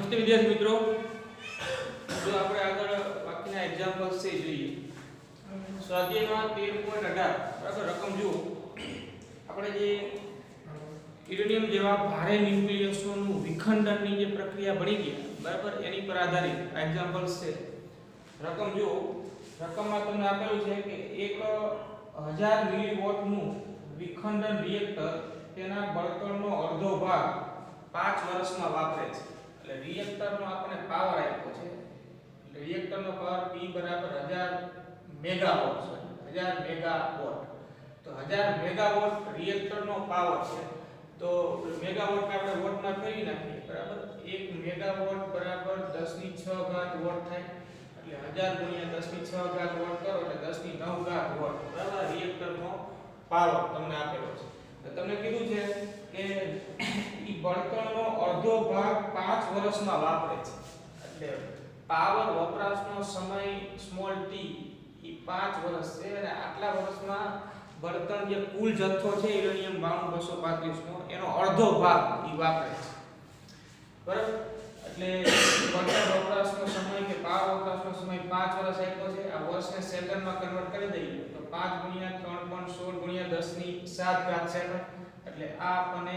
નમસ્તે વિદ્યાર્થી મિત્રો, જો આપણે આગળ બાકીના એક્ઝામ્પલ્સ છે જોઈએ. સ્વાધ્યાયમાં 13.18 બરાબર રકમ જુઓ. આપણે જે યુરેનિયમ જેવા ભારે ન્યુક્લિયસોનું વિખંડનની જે પ્રક્રિયા ભણી ગયા બરાબર, એની પર આધારિત એક્ઝામ્પલ્સ છે. રકમ જુઓ. રકમમાં તમને આપેલું છે કે 1000 મિલીવોટનું વિખંડન રિએક્ટર તેના બળતણનો અડધો ભાગ 5 વર્ષમાં વાપરે છે. એટલે રિએક્ટરનો આપણે પાવર આપ્યો છે. એટલે રિએક્ટરનો પાવર P બરાબર 1000 મેગાવોટ છે. 1000 મેગાવોટ. તો 1000 મેગાવોટ રિએક્ટરનો પાવર છે. તો મેગાવોટ આપણે વોટમાં ફેરવી નાખીએ બરાબર. 1 મેગાવોટ બરાબર 10 ની 6 ઘાત વોટ થાય. એટલે 1000 ગુણ્યા 10 ની 6 ઘાત વોટ કરો એટલે 10 ની 9 ઘાત વોટ બરાબર રિએક્ટરનો પાવર તમને આપેલો છે. તો તમને કીધું છે કે ઈ બળતણનો અડધો ભાગ 5 વર્ષમાં વાપરે છે. એટલે પાવર વપરાશનો સમય સ્મોલ t ઈ 5 વર્ષ છે અને આટલા વર્ષમાં બળતણ જે કુલ જથ્થો છે યુરેનિયમ 92235 નો એનો અડધો ભાગ ઈ વાપરે છે. બરાબર. એટલે બળતણ વપરાશનો સમય કે પાવર વપરાશનો સમય 5 વર્ષ આપ્યો છે. આ વર્ષને સેકન્ડમાં કન્વર્ટ કરી દઈએ તો 5 ગુણ્યા 3.16 ગુણ્યા 10 ની 7 ઘાત સેકન્ડ. એટલે આ આપણને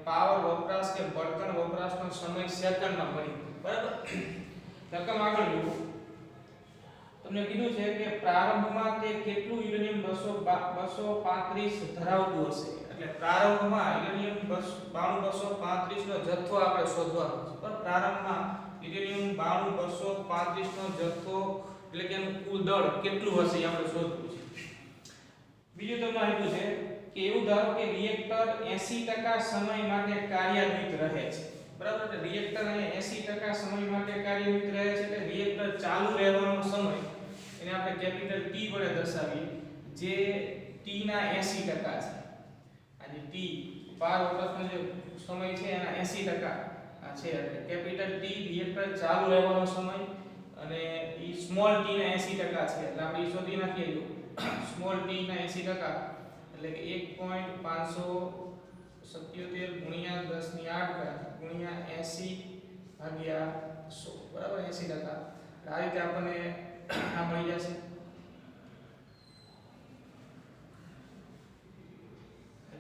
પાવર વપરાશ કે બળતણ વપરાશનો સમય સેકન્ડમાં મળી. બરાબર. રકમ આગળ જુઓ. તમને કીધું છે કે પ્રારંભમાં તે કેટલું યુરેનિયમ 235 ધરાવતું હશે. એટલે પ્રારંભમાં યુરેનિયમ 92235 નો જથ્થો આપણે શોધવાનો છે. પણ પ્રારંભમાં યુરેનિયમ 92235 નો જથ્થો એટલે કે એનું કુલ દળ કેટલું હશે એ આપણે શોધવું છે. બીજું તમને આપ્યું છે કે એવું ધારો કે રિએક્ટર 80% સમય માટે કાર્યાન્વિત રહે છે. બરાબર. એટલે રિએક્ટર અહીંયા 80% સમય માટે કાર્યાન્વિત રહે છે. એટલે રિએક્ટર ચાલુ રહેવાનો સમય એને આપણે કેપિટલ T વડે દર્શાવીએ, જે T ના 80% છે. આજે T પાવર વપરાશનો જે સમય છે એના 80% આ છે. એટલે કેપિટલ T રિએક્ટર ચાલુ રહેવાનો સમય અને ઈ સ્મોલ t ના 80% છે. એટલે આપણે ઈ શોધી નાખીએ જો સ્મોલ t ના 80% એટલે કે 1.577 ગુણ્યા 10 ની 8 ઘાત ગુણ્યા 80 ભાગ્યા 100 બરાબર 80%. આ રીતે આપણને આ મળી જશે.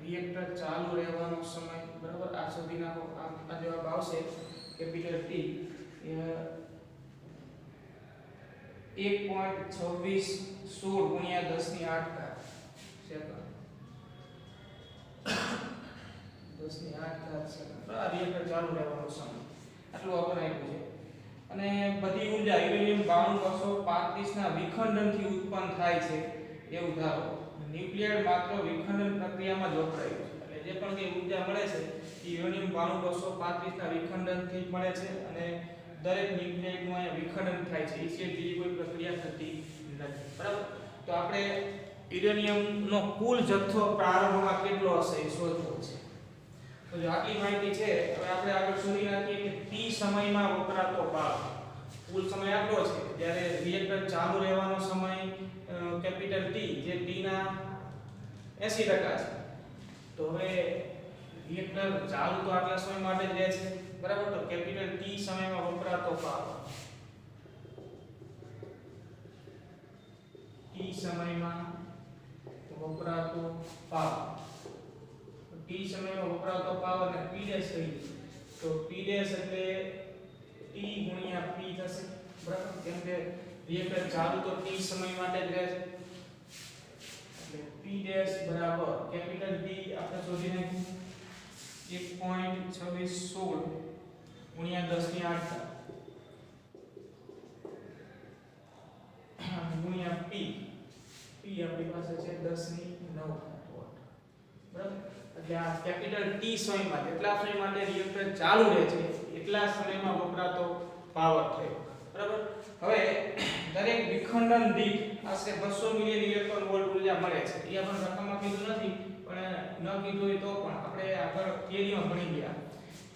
રિએક્ટર ચાલુ રહેવાનો સમય બરાબર આ સુધી નાખો. આ જવાબ આવશે કેપિટલ T 1.2616 ગુણ્યા 10 ની 8 ઘાત સેકન્ડ. 10 ની 8 ઘાત સેકન્ડ. આ રિએક્ટર ચાલુ રહેવાનો સમય આટલું આપણે આપ્યું છે. અને બધી ઊર્જા યુરેનિયમ 92235 ના વિખંડનથી ઉત્પન્ન થાય છે એવું ધારો. ન્યુક્લિયર માત્ર વિખંડન પ્રક્રિયામાં જ વપરાય છે. એટલે જે પણ કઈ ઊર્જા મળે છે એ યુરેનિયમ 92235 ના વિખંડનથી જ મળે છે અને દરેક ન્યુક્લિયરનું અહીંયા વિખંડન થાય છે. એ સિવાય બીજી કોઈ પ્રક્રિયા થતી નથી. બરાબર. તો આપણે યુરેનિયમનો કુલ જથ્થો પ્રારંભમાં કેટલો હશે એ શોધવો છે. તો જો આટલી માહિતી છે હવે આપણે આગળ શોધી નાખીએ કે t સમયમાં વપરાતો પાવર. કુલ સમય આટલો છે જ્યારે રિએક્ટર ચાલુ રહેવાનો સમય કેપિટલ T જે T ના 80% છે. તો હવે રિએક્ટર ચાલુ તો આટલા સમય માટે જ રહે છે બરાબર. તો કેપિટલ T સમયમાં વપરાતો પાવર T સમયમાં વપરાતો પાવર T સમયમાં વપરાતો પાવર ને P ડેશ કહી તો P ડેશ એટલે T ગુણ્યા P થશે બરાબર. કેમ કે રિએક્ટર ચાલુ તો T સમય માટે જ રહે છે. એટલે P ડેશ બરાબર કેપિટલ T આપણે શોધી નાખ્યું 1.2616 ગુણ્યા 10 ની 8 ગુણ્યા P આપણી પાસે છે 10 ની 9 વોટ બરાબર. એટલે આ કેપિટલ T સમયમાં જેટલા સમય માટે રિએક્ટર ચાલુ રહે છે એટલા સમયમાં વપરાતો પાવર થયો બરાબર. હવે દરેક વિખંડન દીઠ આશરે 200 મિલિયન ઇલેક્ટ્રોન વોલ્ટ ઊર્જા મળે છે. એ આપણે રકમમાં કીધું નથી પણ ન કીધું હોય તો પણ આપણે આગળ થિયરીમાં ભણી ગયા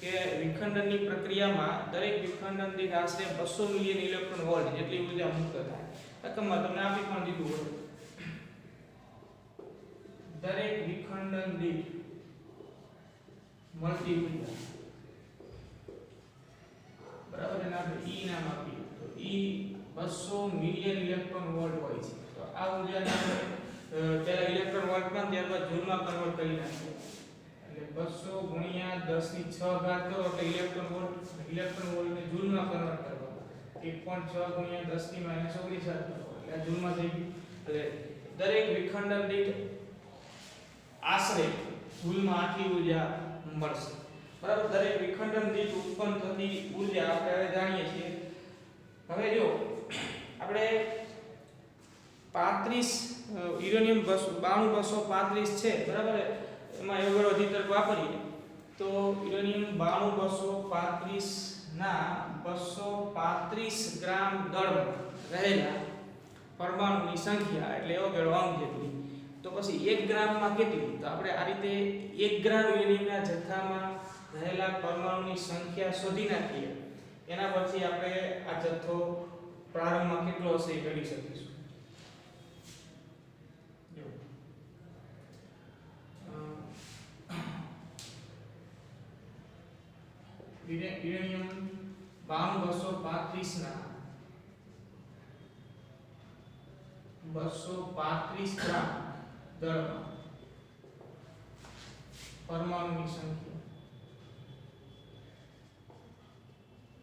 કે વિખંડનની પ્રક્રિયામાં દરેક વિખંડન દીઠ આશરે 200 મિલિયન ઇલેક્ટ્રોન વોલ્ટ જેટલી ઊર્જા મુક્ત થાય. રકમમાં તમને આપી પણ દીધું હોય. દરેક વિખંડન દીઠ મળતી ઊર્જા 200 મિલિયન ઇલેક્ટ્રોન વોલ્ટ હોય છે. તો આ ઊર્જાને આપણે પહેલા ઇલેક્ટ્રોન વોલ્ટમાં ત્યારબાદ જૂલમાં કન્વર્ટ કરી નાખીએ. એટલે 200 ગુણ્યા 10 ની 6 ઘાત કરો એટલે ઇલેક્ટ્રોન વોલ્ટને જૂલમાં કન્વર્ટ કરવા. 1.6 ગુણ્યા 10 ની -19 ઘાત કરો એટલે આ જૂલમાં થઈ ગયું. એટલે દરેક વિખંડન દીઠ આશરે જૂલમાં આટલી ઊર્જા મળશે. બરાબર. દરેક વિખંડન દીઠ ઉત્પન્ન થતી ઊર્જા આપણે હવે જાણીએ છીએ. હવે જો આપણે 35 યુરેનિયમ 92235 છે, બરાબર, એમાં એવોગાડ્રો અધિતર્ક વાપરીએ તો યુરેનિયમ 92235 ના 235 ગ્રામ દળમાં રહેલા પરમાણુની સંખ્યા એટલે એવોગાડ્રો અંક જેટલી. તો પછી 1 ગ્રામમાં કેટલી? તો આપણે આ રીતે 1 ગ્રામ યુરેનિયમના જથ્થામાં રહેલા પરમાણુની સંખ્યા શોધી નાખીએ. એના પરથી આપણે આ જથ્થો પ્રારંભમાં કેટલો હશે એ ગણી શકીશું. જો યુરેનિયમ 92235 ના 235 ગ્રામ દળમાં પરમાણુની સંખ્યા,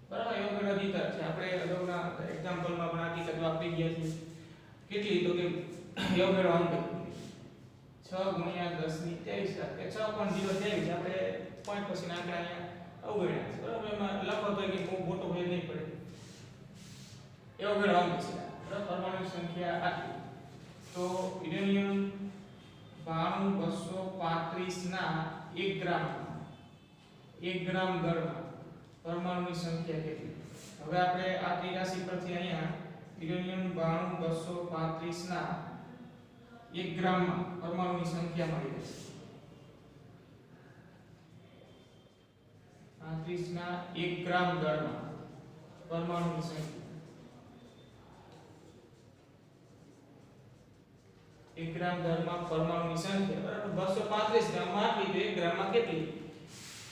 બરાબર, એવોગાડ્રો અધિકાર છે. આપણે અગાઉના એક્ઝામ્પલમાં પણ આ હકીકત વાપરી ગયા છીએ. કેટલી? તો કે એવોગાડ્રો અંક 6 ગુણ્યા 10 ની 23 ઘાત કે 6.023. આપણે પોઈન્ટ પછી આંકડા અહીંયા અવગણ્યા છે, બરાબર. એમાં લખો તો કે બહુ મોટો ભેદ નહીં પડે. એવોગાડ્રો અંક છે, બરાબર. પરમાણુની સંખ્યા આટલી. તો યુરેનિયમ 92235 ના 1 ગ્રામ દળમાં પરમાણુની સંખ્યા કેટલી? હવે આપણે આ ત્રિરાશિ પરથી અહીંયા યુરેનિયમ 92235 ના 1 ગ્રામમાં પરમાણુની સંખ્યા મળી જશે. 35 ના 1 ગ્રામ દળમાં પરમાણુની સંખ્યા 1 ગ્રામ દળમાં પરમાણુની સંખ્યા, બરાબર. 235 ગ્રામમાં આટલી, તો 1 ગ્રામમાં કેટલી?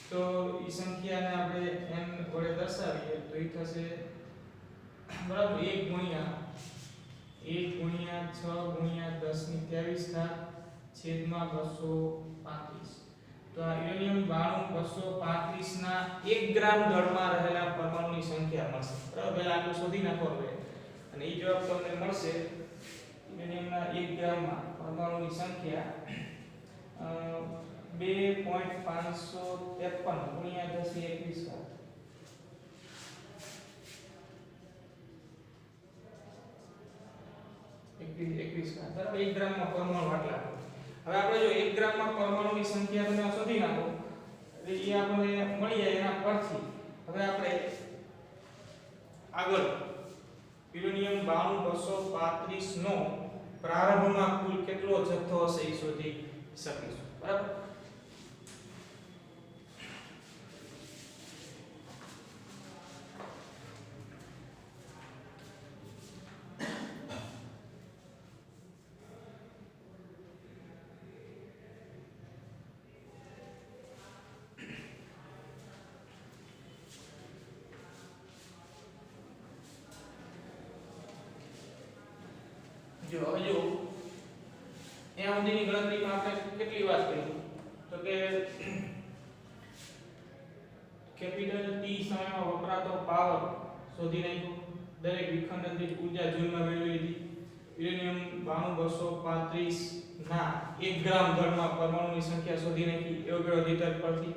તો એ સંખ્યાને આપણે n વડે દર્શાવીએ તો એ થશે, બરાબર, 1 ગુણ્યા 6 ગુણ્યા 10 ની 23 ઘાત છેદમાં 235. તો આ યુરેનિયમ 92235 ના 1 ગ્રામ દળમાં રહેલા પરમાણુની સંખ્યા મળશે, બરાબર. પહેલા આટલું શોધી નાખવાનું છે અને એ જવાબ તમને મળશે. યુરેનિયમના 1 ગ્રામમાં પરમાણુની સંખ્યા 2.553 ગુણ્યા 10 ની 21 ઘાત. બરાબર. 1 ગ્રામમાં પરમાણુ આટલા. હવે આપણે જો 1 ગ્રામમાં પરમાણુની સંખ્યા તમે શોધી નાખો એટલે એ આપણને મળી જાય એના પરથી. હવે આપણે આગળ યુરેનિયમ 92235 નો પ્રારંભમાં કુલ કેટલો જથ્થો હશે એ શોધી શકીશું, બરાબર. જો હવે જો અહીંયા સુધીની ગણતરીમાં આપણે કેટલી વાત કરી? તો કે કેપિટલ T સમયમાં વપરાતો પાવર શોધી નાખ્યો. દરેક વિખંડન દીઠ ઊર્જા જૂલમાં મેળવી લીધી. યુરેનિયમ 92235 ના 1 ગ્રામ દળમાં પરમાણુની સંખ્યા શોધી નાખી એવોગાડ્રો અધિકાર પરથી.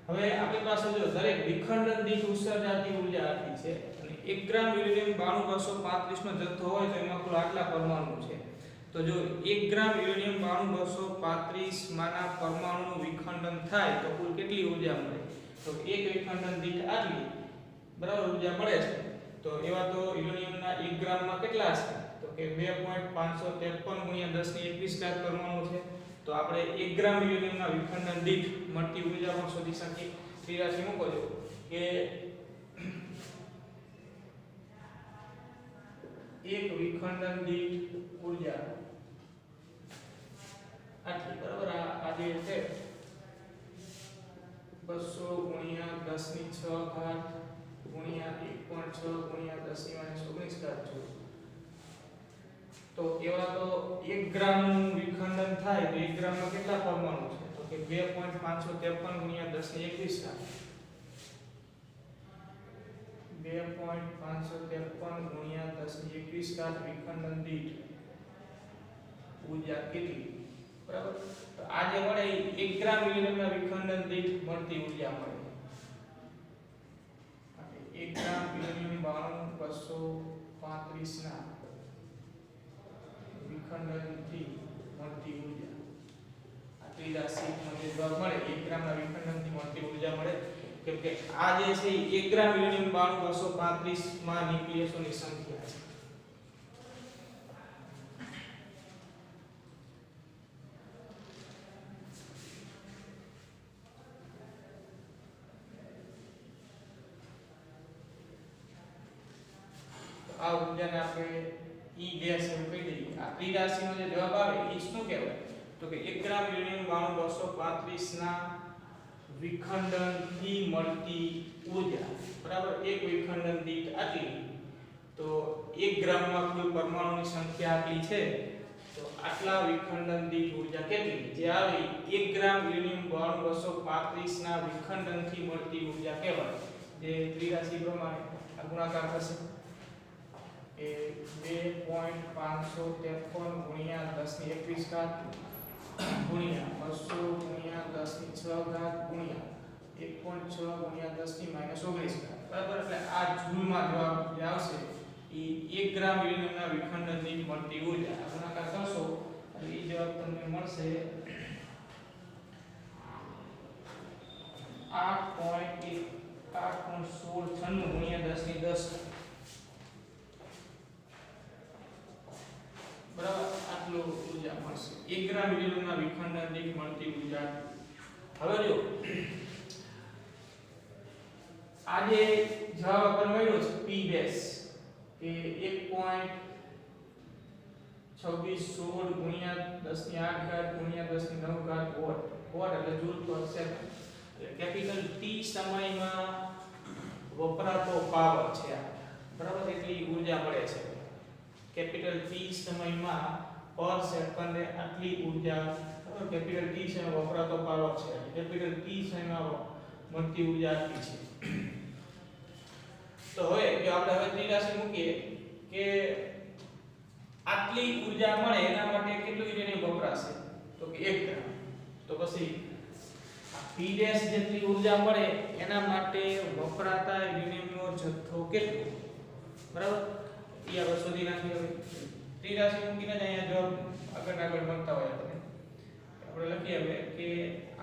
હવે આપણી પાસે જો દરેક વિખંડન દીઠ ઉત્સર્જાતી ઊર્જા આટલી છે અને 1 ગ્રામ યુરેનિયમ 92235 નો જથ્થો હોય તો એમાં કુલ આટલા પરમાણુ છે. તો જો 1 ગ્રામ યુરેનિયમ 92235 માના પરમાણુનું વિખંડન થાય તો કુલ કેટલી ઊર્જા મળે? તો એક વિખંડન દીઠ આટલી, બરાબર, ઊર્જા મળે છે. તો એવા તો યુરેનિયમના 1 ગ્રામમાં કેટલા છે? તો કે 2.553 ગુણ્યા 10 ની 21 ઘાત પરમાણુ છે. તો આપણે 1 ગ્રામ યુરેનિયમના વિખંડન દીઠ મળતી ઊર્જા પણ શોધી શકીએ. ત્રિરાશિ મૂકો છો કે એક વિખંડન દીઠ ઊર્જા આટલી, બરાબર. આ જે છે 200 ગુણ્યા 10 ની 6 ઘાત ગુણ્યા 1.6 ગુણ્યા 10 - 19 જૂલ. તો એવા તો 1 ગ્રામનું વિખંડન થાય તો 1 ગ્રામમાં કેટલા પરમાણુ છે? તો કે 2.553 ગુણ્યા 10 - 21 2.553 ગુણ્યા 10 - 21 વિખંડન દીઠ ઊર્જા કેટલી? બરાબર. તો આ જે મળે 1 ગ્રામ યુરેનિયમના વિખંડન દીઠ મળતી ઊર્જા મળે. 1 ગ્રામ યુરેનિયમ 92 ના વિખંડનથી મળતી ઊર્જા. આ ત્રીજા શીટમાં જે જવાબ મળે 1 ગ્રામના વિખંડનથી મળતી ઊર્જા મળે. કેમ કે આ જે છે 1 ગ્રામ યુરેનિયમ 92 માં ન્યુક્લિયસોની સંખ્યા છે. આ ઊર્જાને આપણે E ગેસ એમ કહી દઈએ. આ ત્રિરાશીનો જે જવાબ આવે એ શું કહેવાય? તો કે 1 ગ્રામ યુરેનિયમ 9235 ના વિખંડનથી મળતી ઊર્જા. બરાબર. એક વિખંડન દીઠ આટલી. તો 1 ગ્રામમાં કુલ પરમાણુની સંખ્યા આટલી છે. તો આટલા વિખંડન દીઠ ઊર્જા કેટલી? જે આવી 1 ગ્રામ યુરેનિયમ 9235 ના વિખંડનથી મળતી ઊર્જા કહેવાય. જે ત્રિરાશી પ્રમાણે આ ગુણાકાર થશે. 2.553 ગુણ્યા 10 - 21 ગુણ્યા 200 ગુણ્યા 10 - 6 ગુણ્યા 1.6 ગુણ્યા 10 - 19. બરાબર. એટલે આ જૂલમાં જવાબ જે આવશે એ 1 ગ્રામ યુરેનિયમના વિખંડન દીઠ મળતી ઊર્જા. આ ગુણાકાર કરશો એટલે એ જવાબ તમને મળશે 8.1696 ગુણ્યા 10 - 10. બરાબર. આટલું ઊર્જા મળશે 1 ગ્રામ યુરેનિયમના વિખંડન દીઠ મળતી ઊર્જા. હવે જો આ જે જવાબ આપણને મળ્યો છે P બેઝ કે 1.2616 ગુણ્યા 10 - 8 ગુણ્યા 10 - 9 વોટ. વોટ એટલે જૂલ પર સેકન્ડ. એટલે કેપિટલ T સમયમાં વપરાતો પાવર છે આ. બરાબર. એટલી ઊર્જા મળે છે. કેપિટલ T સમયમાં પર સેકન્ડે આટલી ઊર્જા. કેપિટલ T સમયમાં વપરાતો પાવર છે. કેપિટલ T સમયમાં મળતી ઊર્જા આટલી છે. તો હવે જો આપણે હવે ત્રિરાશી મૂકીએ કે આટલી ઊર્જા મળે એના માટે કેટલું યુરેનિયમ વપરાશે? તો કે 1 ગ્રામ. તો પછી P ડેશ જેટલી ઊર્જા મળે એના માટે વપરાતા યુરેનિયમનો જથ્થો કેટલો? બરાબર. એ આપણે શોધી નાખીએ. હવે ત્રિરાશી મૂકીને જ અહીંયા જવાબ આગળ મળતા હોય આપણે લખીએ હવે કે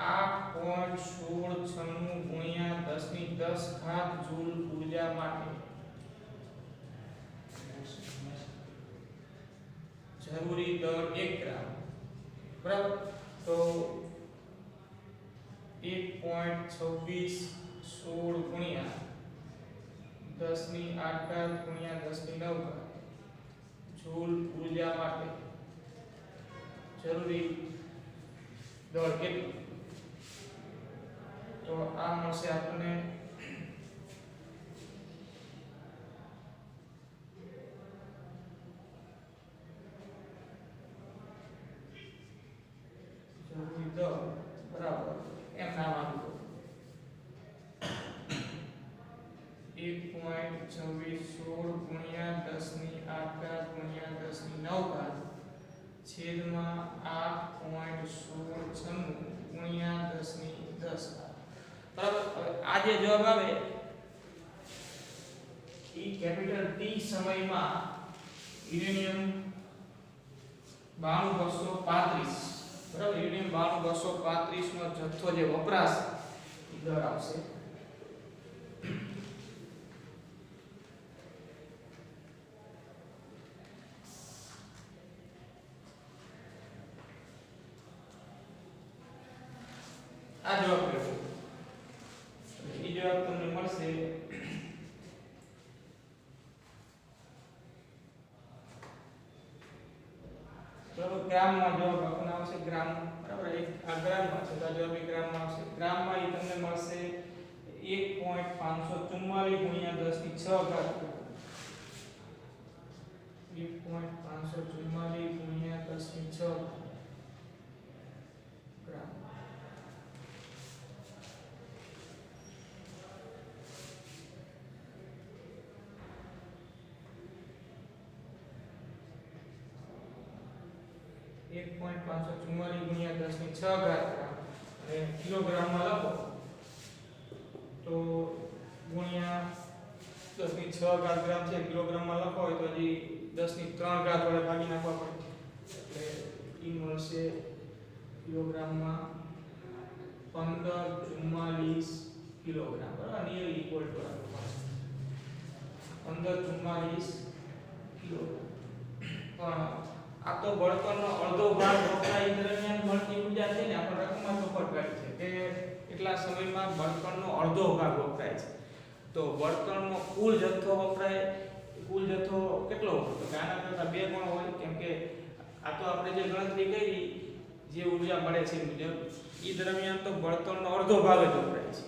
8.1696 ગુણ્યા 10 - 10 જૂલ ઊર્જા માટે જરૂરી દર 1 ગ્રામ. બરાબર. તો 1.2616 ગુણ્યા 10 - 8 ગુણ્યા 10 - 9 જૂલ ઊર્જા માટે જરૂરી દર કેટલો? તો આ મળશે આપણને જરૂરી દર બરાબર એમ નામ આપ્યું 1.2616 ગુણ્યા 10 - 8 ગુણ્યા 10 - 9 છેદમાં 8.1696 ગુણ્યા 10 - 10. બરાબર. હવે આ જે જવાબ આવે એ કેપિટલ T સમયમાં યુરેનિયમ 92235. બરાબર. યુરેનિયમ 92235 નો જથ્થો જે વપરાશે એ દર આવશે. આ જવાબ મેળવો. એ જવાબ તમને મળશે બરાબર. ગ્રામમાં જવાબ આપણને આવશે ગ્રામ. બરાબર. એક આ ગ્રામમાં છે તો જવાબ એ ગ્રામમાં આવશે. ગ્રામમાં એ તમને મળશે 1.2616 1.544 ગુણ્યા 10 ની 6 ઘાત 1.544 ગુણ્યા 10 ની 6 ગ્રામ. એક 544 ગુણ્યા 10 ની 6 ઘાત ગ્રામ અને કિલોગ્રામમાં લખો તો ગુણ્યા 10 ની 6 ઘાત ગ્રામ છે, કિલોગ્રામમાં લખો હોય તો હજી 10 ની 3 ઘાત વડે ભાગી નાખવા પડે એટલે ઈ મળશે કિલોગ્રામમાં 1544 કિલોગ્રામ. બરાબર, નિયર ઇક્વલ ટુ 1544 કિલોગ્રામ. પણ આ તો બળતણનો અડધો ભાગ વપરાય દરમિયાન મળતી ઊર્જા છે ને, આપણે રકમમાં ચોખવટ કરી છે કે કેટલા સમયમાં બળતણનો અડધો ભાગ વપરાય છે. તો બળતણનો કુલ જથ્થો વપરાય, કુલ જથ્થો કેટલો હોય તો આના કરતા 2 ગણો હોય, કેમ કે આ તો આપણે જે ગણતરી કરી જે ઊર્જા મળે છે મુજબ ઈ દરમિયાન તો બળતણનો અડધો ભાગ જ વપરાય છે,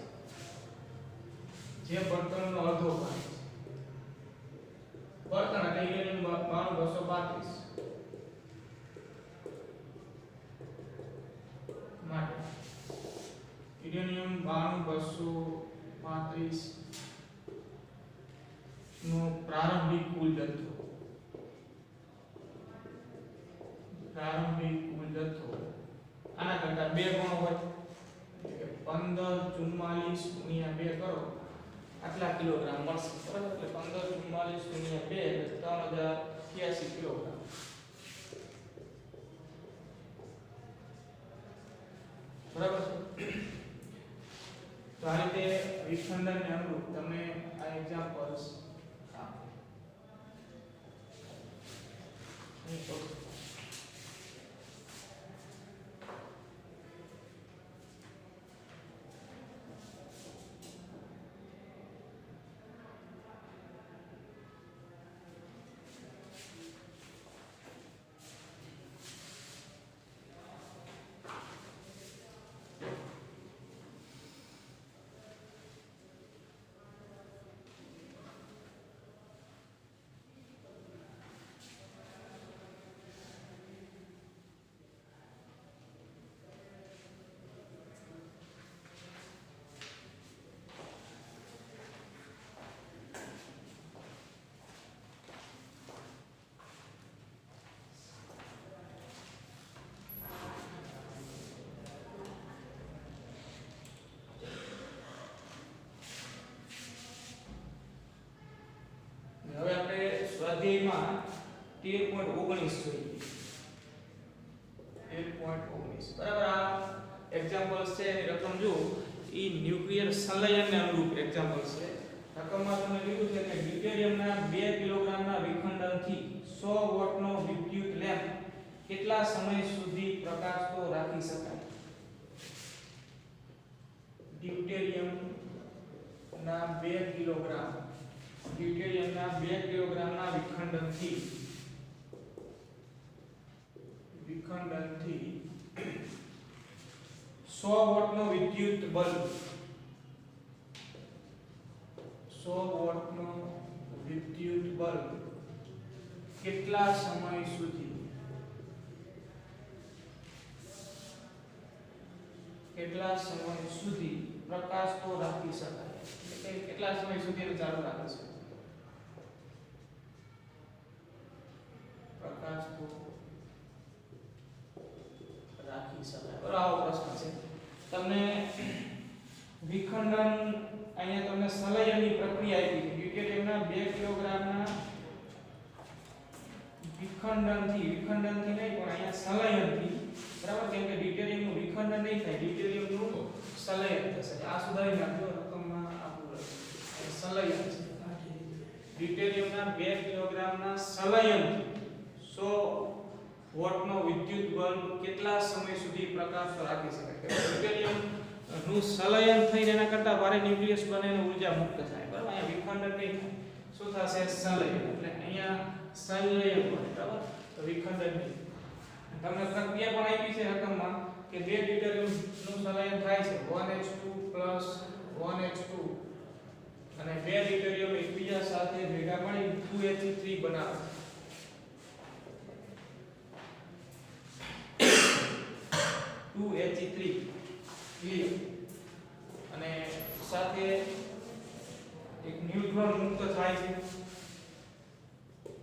જે બળતણનો અડધો ભાગ છે. બળતણ એટલે યુરેનિયમ 92235 માટે યુરેનિયમ 92235 નો પ્રારંભિક કુલ જથ્થો, આના કરતા 2 ગણો હોય એટલે 1544 ગુણ્યા 2 કરો આટલા કિલોગ્રામ મળશે. બરાબર, એટલે 1544 ગુણ્યા 2 એટલે 3083 કિલોગ્રામ. બરાબર છે. તો આ રીતે વિખંડનને અનુરૂપ તમે આ એક્ઝામ્પલ્સ સ્વાધ્યાયમાં 13.19 જોઈએ. 13.19 બરાબર. આ એક્ઝામ્પલ્સ છે એની રકમ જો ઈ ન્યુક્લિયર સંલયનને અનુરૂપ એક્ઝામ્પલ્સ છે. રકમમાં તમને લીધું છે કે ડ્યુટેરિયમના 2 કિલોગ્રામના વિખંડનથી 100 વોટનો વિદ્યુત લેમ્પ કેટલા સમય સુધી પ્રકાશતો રાખી શકાય. ડ્યુટેરિયમના 2 કિલોગ્રામ ડ્યુટેરિયમના 2 કિલોગ્રામના વિખંડનથી 100 વોટનો વિદ્યુત બલ્બ 100 વોટનો વિદ્યુત બલ્બ કેટલા સમય સુધી પ્રકાશતો રાખી શકાય. એટલે કેટલા સમય સુધી ચાલુ રાખી શકાય. પ્રકાશતો રાખી શકાય. બરાબર, આવો પ્રશ્ન છે. તમને વિખંડન અહીંયા તમને સંલયનની પ્રક્રિયા આપી છે. ડ્યુટેરિયમના 2 કિલોગ્રામના વિખંડનથી નહીં પણ અહીંયા સંલયનથી, બરાબર, કેમ કે ડ્યુટેરિયમનું વિખંડન નહીં થાય, ડ્યુટેરિયમનું સંલયન થશે. આ સુધારી નાખજો રકમમાં આપું સંલયન છે. ડ્યુટેરિયમના 2 કિલોગ્રામના સંલયનથી 100 વોટનો વિદ્યુત બલ્બ કેટલા સમય સુધી પ્રકાશ રાખી શકાય. ડ્યુટેરિયમ નું સંલયન થઈને એના કરતા ભારે ન્યુક્લિયસ બને અને ઊર્જા મુક્ત થાય. બરાબર, અહીંયા વિખંડન નહીં થાય, શું થશે? સંલયન. એટલે અહીંયા સંલયન બને. બરાબર, તો વિખંડન નહીં. તમને પ્રક્રિયા પણ આપી છે રકમમાં કે 2 ડ્યુટેરિયમ નું સંલયન થાય છે 1H2 1H2 હીલિયમ અને સાથે એક ન્યુટ્રોન મુક્ત થાય છે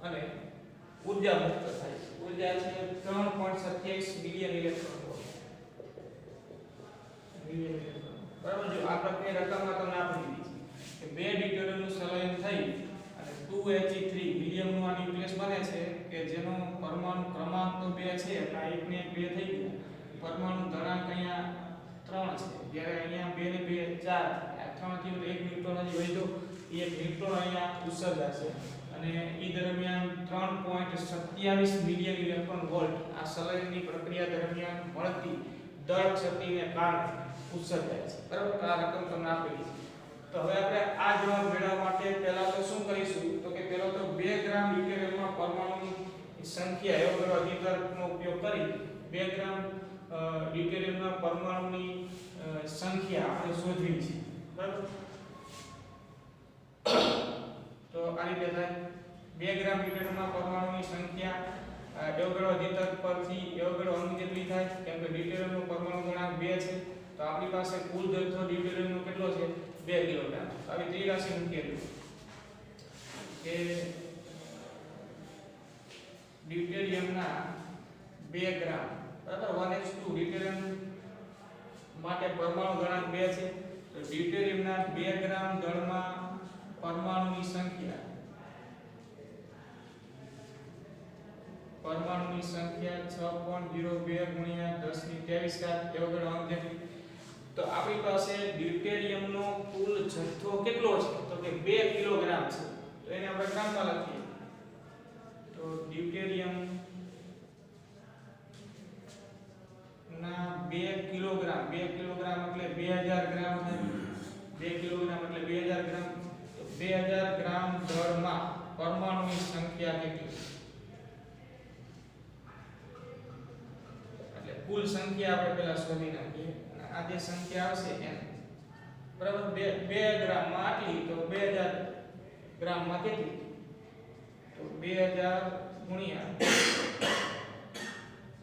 અને ઊર્જા મુક્ત થાય છે. ઊર્જા છે 3.27 બિલિયન ઇલેક્ટ્રોન વોલ્ટ. બરાબર. જો આ પ્રક્રિયા રકમમાં તમને આપી દીધી છે કે બે ડ્યુટેરિયમનું સંલયન થઈ અને 2He3 હિલિયમનું આ ન્યુક્લિયસ બને છે કે જેનો પરમાણુ ક્રમાંક તો 2 છે એટલે 1 ને 2 થઈ ગયા. પરમાણુ ધનાંક અહીંયા 3 છે જ્યારે અહીંયા 2 ને 2 4 આ 3 થી એક ન્યુટ્રોન હજી વધ્યો. એ એક ન્યુટ્રોન અહીંયા ઉત્સર્જાશે અને એ દરમિયાન 3.27 મિલિયન ઇલેક્ટ્રોન વોલ્ટ આ સંલયનની પ્રક્રિયા દરમિયાન મળતી દર ક્ષતિને કારણે ઉત્સર્જાય છે. બરાબર. આ રકમ તમને આપેલી છે. તો હવે આપણે આ જવાબ મેળવવા માટે પહેલા તો શું કરીશું તો કે પહેલા તો 2 ગ્રામ ડ્યુટેરિયમમાં પરમાણુની સંખ્યા એવોગાડ્રો અધિકારકનો ઉપયોગ કરી 2 ગ્રામ ડ્યુટેરિયમના પરમાણુની સંખ્યા આપણે શોધવી છે. બરાબર. તો આ રીતે થાય 2 ગ્રામ ડ્યુટેરિયમના પરમાણુની સંખ્યા એવોગાડ્રો અધિકારક પરથી એવોગાડ્રો અણુ કેટલી થાય કેમ કે ડ્યુટેરિયમનો પરમાણુ ગુણાંક 2 છે તો આપણી પાસે કુલ જથ્થો ડ્યુટેરિયમનો કેટલો છે 2 કિલોગ્રામ. આવી ત્રિરાશિ મૂકેલી કે ડ્યુટેરિયમના 2 ગ્રામ બરાબર 1h2 ડ્યુટેરિયમ માટે પરમાણુ ગુણાંક 2 છે તો ડ્યુટેરિયમના 2 ગ્રામ દળમાં પરમાણુની સંખ્યા 6.02 ગુણ્યા 1023 એવોગાડ્રો અણુ જેટલી. તો આપણી પાસે ડ્યુટેરિયમનો કુલ જથ્થો કેટલો છે તો કે 2 કિલોગ્રામ છે. તો એને આપણે ગ્રામમાં લખીએ તો ડ્યુટેરિયમ ના 2 કિલોગ્રામ એટલે 2000 ગ્રામ થાય. 2 કિલોગ્રામ એટલે 2000 ગ્રામ. તો 2000 ગ્રામ દળમાં પરમાણુની સંખ્યા કેટલી એટલે કુલ સંખ્યા આપણે પહેલા શોધી નાખીએ. આ જે સંખ્યા આવશે n બરાબર 2 ગ્રામમાં આટલી તો 2000 ગ્રામમાં કેટલી તો 2000 ગુણ્યા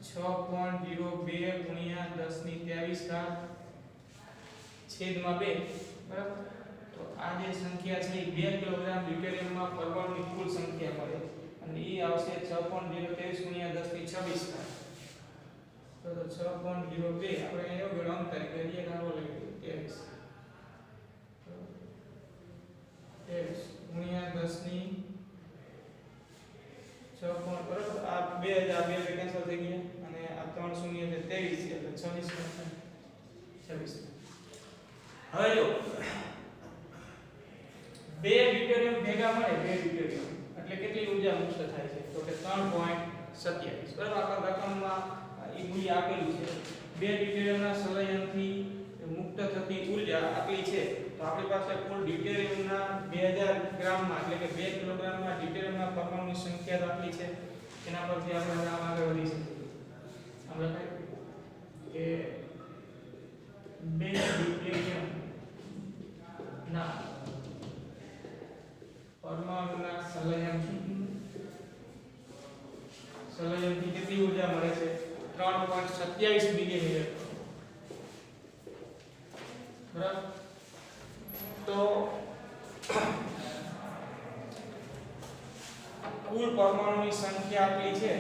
6.02 ગુણ્યા 1023 છેદમાં 2 બરાબર. તો આ જે સંખ્યા છે એ 2 કિલોગ્રામ ડ્યુટેરિયમમાં પરમાણુની કુલ સંખ્યા મળે અને એ આવશે 6.023 ગુણ્યા 1026 તો 6.02 આપણે એવો ગણો તરીકે એક આવો લઈએ 23 ગુણ્યા 10 ની 6. બરાબર. આ 2000 કેન્સલ થઈ ગયા અને આ 3 શૂન્ય એટલે 23 એટલે 26. હવે જો 2 ડ્યુટેરિયમ ભેગા મળે 2 ડ્યુટેરિયમ એટલે કેટલી ઊર્જા મુક્ત થાય છે તો કે 3.27. બરાબર. આપણા રકમમાં એ મૂલ્ય આપેલું છે. 2 ડ્યુટેરિયમના સંલયનથી મુક્ત થતી ઊર્જા આપેલી છે તો આપણી પાસે કુલ ડ્યુટેરિયમના 2000 ગ્રામમાં એટલે કે 2 કિલોગ્રામમાં ડ્યુટેરિયમના પરમાણુની સંખ્યા આપેલી છે. એના પરથી આપણે આમ આગળ વધી શકીએ. આપણે કે 2 ડ્યુટેરિયમના પરમાણુના સંલયનથી કેટલી ઊર્જા મળે છે 3.27 મિલિયન ઇલેક્ટ્રોન. બરાબર. તો કુલ પરમાણુની સંખ્યા આપેલી છે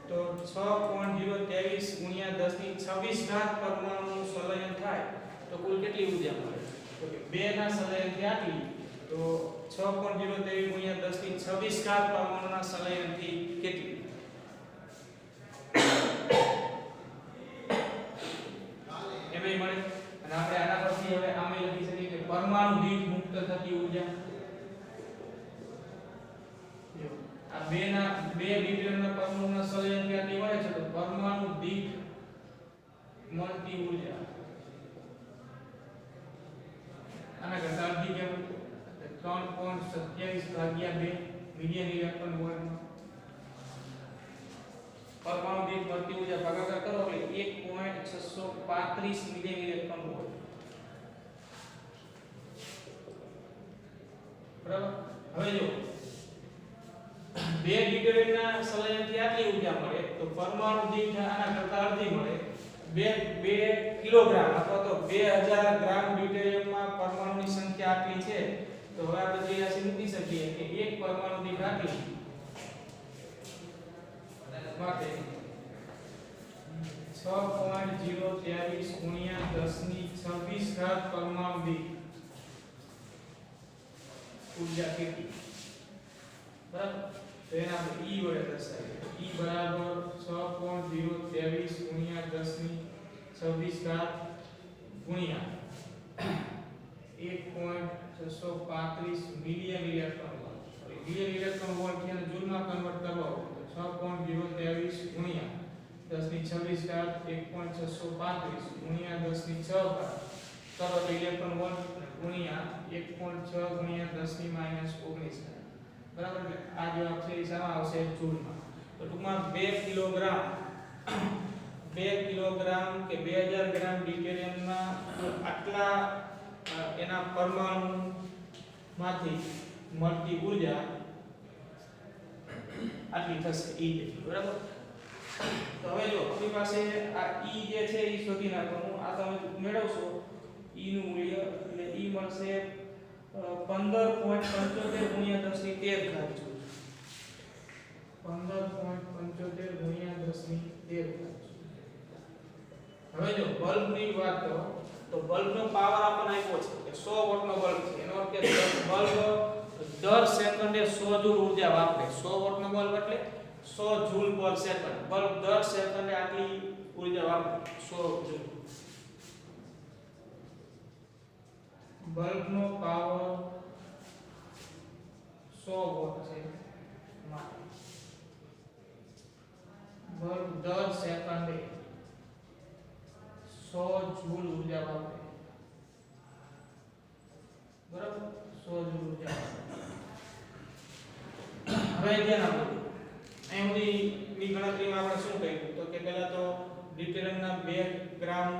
તો 6.023 ગુણ્યા 1026 પરમાણુનું સંલયન થાય તો કુલ કેટલી ઊર્જા મળે તો કે 2 ના સંલયનથી આટલી તો 6.023 ગુણ્યા 1026 પરમાણુના સંલયનથી કેટલી એમ મળે. અને આપણે આના પરથી હવે આમે લખી શકીએ કે પરમાણુ દીઠ મુક્ત થતી ઊર્જા જો આ 2 ડ્યુટેરિયમના પરમાણુના સંલયનથી આટલી મળે છે તો પરમાણુ દીઠ મળતી ઊર્જા આના કરતા અડધી કેમ 3.27 ભાગ્યા 2 મિલિયન ઇલેક્ટ્રોન વોલ્ટમાં પરમાણુ દીઠ મળતી ઊર્જા ભાગાકાર કરો એટલે 1.635 મિલિયન ઇલેક્ટ્રોન વોલ્ટ. બરાબર. હવે જો 2 ડ્યુટેરિયમના સંલયનથી આટલી ઊર્જા મળે તો પરમાણુ દીઠ આના કરતા અડધી મળે બે કિલોગ્રામ અથવા તો 2000 ગ્રામ ડ્યુટેરિયમમાં પરમાણુની સંખ્યા આટલી છે તો હવે આપણે જે રાશિ મૂકી શકીએ કે એક પરમાણુ દીઠ આટલી માટે 6.023 ગુણ્યા 10 ની 26 ઘાત પરમાણુ દીઠ ઊર્જા કેટલી બરાબર તો એને આપણે E વડે દર્શાવીએ E બરાબર 6.023 ગુણ્યા 10 ની 26 ઘાત ગુણ્યા 1.635 million electron volt million electron volt ને જૂલમાં કન્વર્ટ કરવા હોય તો 6.023 ગુણ્યા 10 ની 26 ઘાત 1.635 ગુણ્યા 10 ની 6 ઘાત કરો તો ઇલેક્ટ્રોન વોલ્ટ ગુણ્યા 1.6 ગુણ્યા 10 ની -19 બરાબર એટલે આ જવાબ છે એ સામા આવશે જૂલમાં તો ટૂંકમાં 2 કિલોગ્રામ કે 2000 ગ્રામ ડ્યુટેરિયમના આટલા એના પરમાણુ માંથી મળતી ઊર્જા આટલી થશે E જેટલી બરાબર તો હવે જો આપણી પાસે આ E જે છે એ શોધી નાખવાનું આ તમે મેળવશો E નું મૂલ્ય એટલે E મળશે 15.75 ગુણ્યા 10 ની 13 ઘાત જૂલ 15.75 ગુણ્યા 10 ની 13 ઘાત હવે જો બલ્બની વાત કરો તો બલ્બનો પાવર આપણને આપ્યો છે કે 100 વોટનો બલ્બ છે એનો અર્થ કે બલ્બ દર સેકન્ડે 100 જૂલ ઊર્જા વાપરે 100 વોટનો બલ્બ એટલે 100 જૂલ પર સેકન્ડ બલ્બ દર સેકન્ડે આટલી ઊર્જા વાપરે 100 જૂલ બલ્બનો પાવર 100 વોટ છે બલ્બ દર સેકન્ડે 100 જૂલ ઊર્જા વાપરે બરાબર 100 જૂલ ઊર્જા હવે ધ્યાન આપો અહીં ની ગણતરીમાં આપણે શું કર્યું તો કે પહેલા તો ડ્યુટેરિયમના 2 ગ્રામ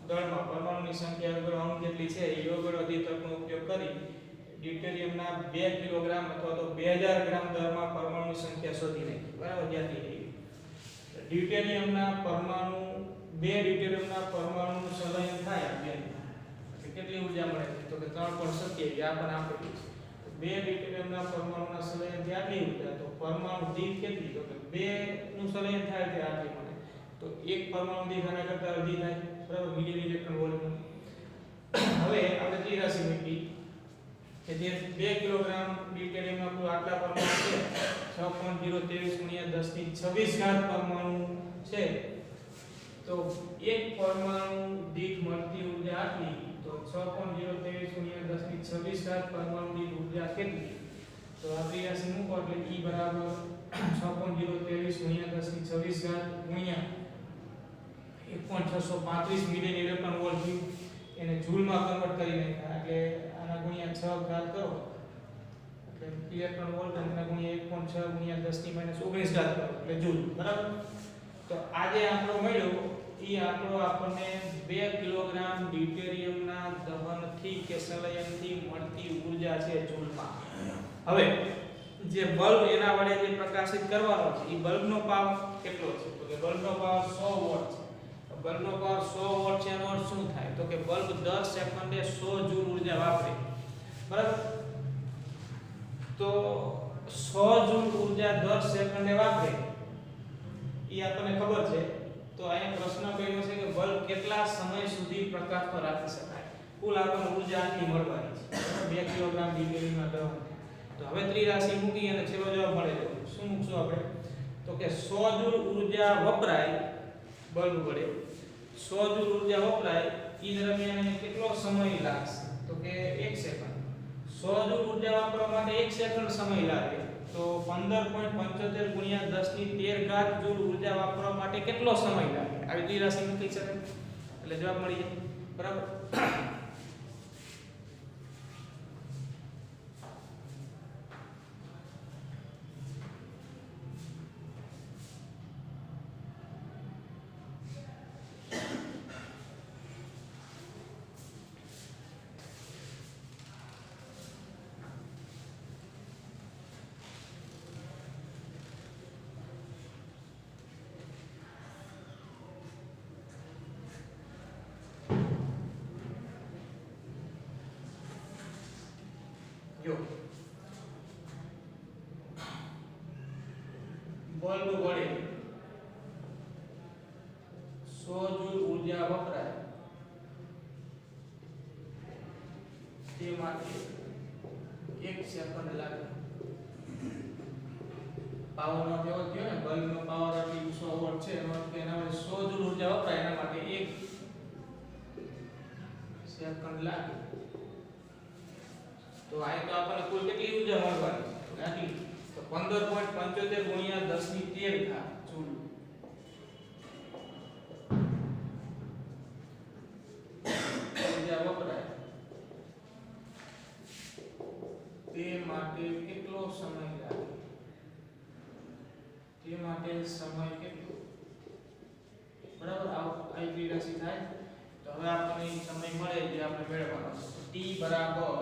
દળમાં પરમાણુની સંખ્યા અગર અણુ જેટલી છે એ યોગળ અધિતકનો ઉપયોગ કરી ડ્યુટેરિયમના 2 કિલોગ્રામ અથવા તો 2000 ગ્રામ દળમાં પરમાણુની સંખ્યા શોધી નાખી બરાબર જ્યાંથી ડ્યુટેરિયમના પરમાણુ 2 ડ્યુટેરિયમના પરમાણુનું સંલયન થાય બેન કેટલી ઊર્જા મળે તો કે 3.27 આ પણ આપેલું છે 2 ડ્યુટેરિયમના પરમાણુના સંલયનથી આટલી ઊર્જા તો પરમાણુ દીઠ કેટલી તો કે 2 નું સંલયન થાય તે આટલી મળે તો એક પરમાણુ દીઠ આના કરતા અડધી થાય બરાબર મિલિયન ઇલેક્ટ્રોન વોલ્ટ હવે આપણે જે રાશિ મૂકી કે જે 2 કિલોગ્રામ ડ્યુટેરિયમના કુલ આટલા પરમાણુ છે 6.023 ગુણ્યા 10 ની 26 ઘાત પરમાણુ છે તો એક પરમાણુ દીઠ મળતી ઊર્જા આટલી તો 6.023 ગુણ્યા 10 ની 26 ઘાત પરમાણુ દીઠ ઊર્જા કેટલી તો આ રાશિ મૂકો એટલે E બરાબર 6.023 ગુણ્યા 10 ની 26 ઘાત ગુણ્યા 1.635 મિલિયન ઇલેક્ટ્રોન વોલ્ટ થયું એને જૂલમાં કન્વર્ટ કરી નાખ્યા એટલે આના ગુણ્યા 6 ઘાત કરો એટલે ઇલેક્ટ્રોન વોલ્ટ અને ગુણ્યા 1.6 ગુણ્યા 10 ની -19 ઘાત કરો એટલે જૂલ બરાબર તો આજે આંકડો મળ્યો એ આંકડો આપણને 2 કિલોગ્રામ ડ્યુટેરિયમના દહનથી કે સંલયનથી મળતી ઊર્જા છે જૂલમાં હવે જે બલ્બ એના વડે જે પ્રકાશિત કરવાનો છે એ બલ્બનો પાવર કેટલો છે તો કે બલ્બનો પાવર 100 વોટ છે બલ્બનો પાવર 100 વોટ છે એનો અર્થ શું થાય તો કે બલ્બ દર સેકન્ડે 100 જૂલ ઊર્જા વાપરે બરાબર તો 100 જૂલ ઊર્જા દર સેકન્ડે વાપરે એ આપણને ખબર છે તો અહીંયા પ્રશ્ન કર્યો છે કે બલ્બ કેટલા સમય સુધી પ્રકાશ પર રાખી શકાય કુલ આપણને ઊર્જા આટલી મળવાની છે 2 કિલોગ્રામ ડ્યુટેરિયમના દહન તો હવે ત્રિરાશિ મૂકી અને છેલ્લો જવાબ મળે છે શું મૂકશું આપણે તો કે 100 જૂલ ઊર્જા વપરાય બલ્બ વડે 100 જૂલ ઊર્જા વપરાય એ દરમિયાન એને કેટલો સમય લાગશે તો કે 1 સેકન્ડ 100 જૂલ ઊર્જા વાપરવા માટે 1 સેકન્ડ સમય લાગે તો 15.75 ગુણ્યા 10 ની 13 ઘાત જૂલ ઊર્જા વાપરવા માટે કેટલો સમય લાગે આવી ત્રિરાશિ મૂકી શકાય એટલે જવાબ મળી જાય બરાબર જો બલ્બ વડે 100 જૂલ ઊર્જા વપરાય તે માટે 1 સેકન્ડ લાગે. પાવર નો કેવો થયો ને, બલ્બ નો પાવર આટલી 100 વોટ છે, એનો અર્થ કે એના માટે 100 જૂલ ઊર્જા વપરાય, એના માટે 1 સેકન્ડ લાગે. તો આ તો આપણને કુલ કેટલી ઊર્જા મળવાની આટલી, તો 15.75 ગુણ્યા 10 ની 13 ઘાત જૂલ ઊર્જા વપરાય તે માટે કેટલો સમય લાગે, તે માટે સમય કેટલો, બરાબર. આટલી રાશિ થાય. તો હવે આપણને સમય મળે જે આપણે મેળવવાનો છે. t બરાબર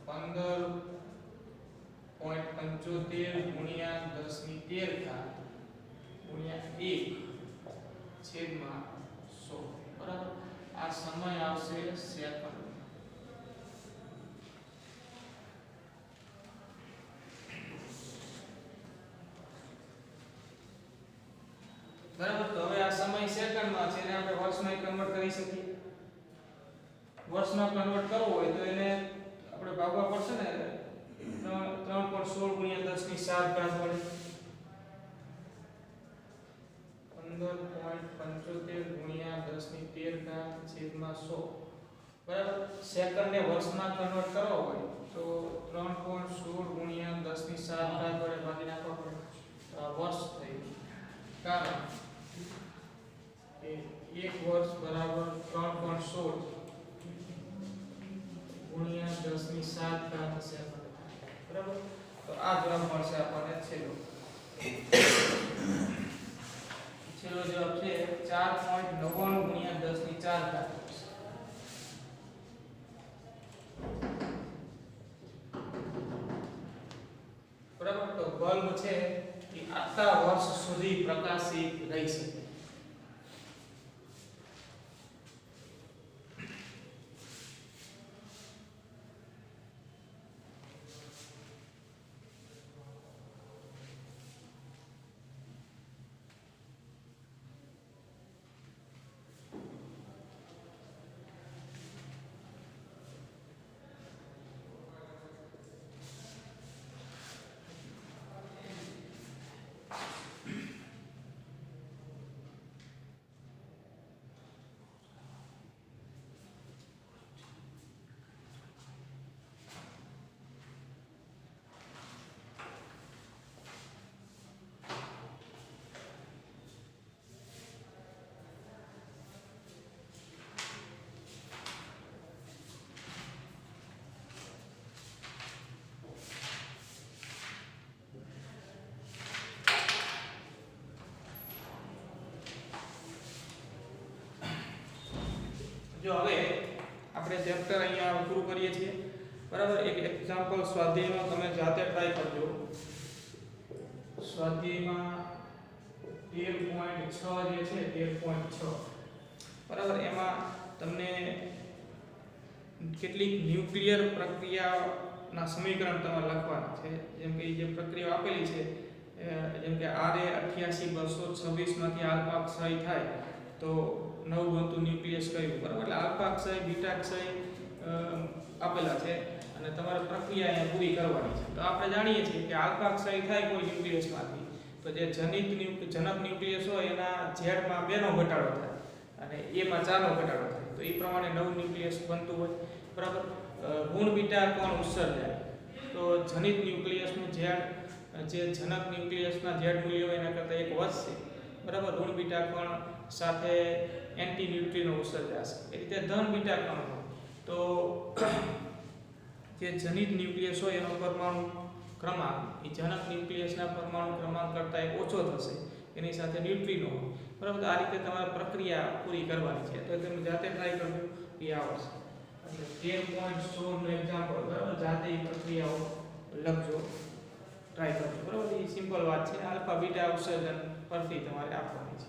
15.75 ગુણ્યા 10 ની 13 ઘાત ગુણ્યા 1 છેદમાં 100, બરાબર. આ સમય આવશે સેકન્ડ. બરાબર. તો હવે આ સમય સેકન્ડમાં છે, એને આપણે વર્ષમાં કન્વર્ટ કરી શકીએ. વર્ષમાં કન્વર્ટ કરવું હોય તો એને આપણે ભાગવા પડશે ને 3.16 ગુણ્યા 10 ની 7 ઘાત વડે. 15.75 ગુણ્યા 10 ની 13 ઘાત છેદમાં 100, બરાબર. સેકન્ડ ને વર્ષમાં કન્વર્ટ કરવો હોય તો 3.16 ગુણ્યા 10 ની 7 ઘાત વડે ભાગી નાખવા પડે. તો આ વર્ષ થઈ, કારણ કે 1 વર્ષ બરાબર 3.16 ગુણ્યા 10 ની 7 ઘાત સેકન્ડ, બરાબર. તો આ જવાબ મળશે આપણને છેલ્લો. છેલ્લો જવાબ છે 4.99 ગુણ્યા 10 ની 4 ઘાત. બરાબર. તો બલ્બ છે એ આટલા વર્ષ સુધી પ્રકાશિત રહી શકે. જો હવે આપણે ચેપ્ટર અહીંયા પૂરું કરીએ છીએ, બરાબર. એક એક્ઝામ્પલ સ્વાધ્યાયમાં તમે જાતે ટ્રાય કરજો. સ્વાધ્યાયમાં 13.6 જે છે 13.6, બરાબર. એમાં તમને કેટલીક ન્યુક્લિયર પ્રક્રિયાના સમીકરણ તમારે લખવાના છે. જેમ કે જે પ્રક્રિયા આપેલી છે, જેમ કે Ra 88 226 માંથી આલ્ફા ક્ષય થાય તો નવું બનતું ન્યુક્લિયસ કયું, બરાબર. એટલે આલ્ફા ક્ષય બીટા ક્ષય આપેલા છે અને તમારે પ્રક્રિયા અહીંયા પૂરી કરવાની છે. તો આપણે જાણીએ છીએ કે આલ્ફા ક્ષય થાય કોઈ ન્યુક્લિયસમાંથી તો જે જનક ન્યુક્લિયસ હોય એના ઝેડમાં 2 નો ઘટાડો થાય અને એમાં 4 નો ઘટાડો થાય. તો એ પ્રમાણે નવું ન્યુક્લિયસ બનતું હોય, બરાબર. ઋણ બીટા કોણ ઉત્સર્જાય તો જનિત ન્યુક્લિયસનું ઝેડ, જે જનક ન્યુક્લિયસના ઝેડ મૂલ્ય હોય એના કરતાં 1 વધશે, બરાબર. ઋણ બીટા કણ સાથે એન્ટી ન્યુટ્રિનો ઉત્સર્જાશે. એ રીતે ધન બીટા કણ હોય તો જે જનિત ન્યુક્લિયસ હોય એનો પરમાણુ ક્રમાંક એ જનક ન્યુક્લિયસના પરમાણુ ક્રમાંક કરતાં 1 ઓછો થશે, એની સાથે ન્યુટ્રિનો હોય, બરાબર. આ રીતે તમારે પ્રક્રિયા પૂરી કરવાની છે. તો તમે જાતે ટ્રાય કરજો, એ આવડશે. એટલે 13.16 નું એક્ઝામ્પલ, બરાબર. જાતે એ પ્રક્રિયાઓ લખજો, ટ્રાય કરજો, બરાબર. એ સિમ્પલ વાત છે. આલ્ફા બીટા ઉત્સર્જન પરથી તમારે આપવાની છે.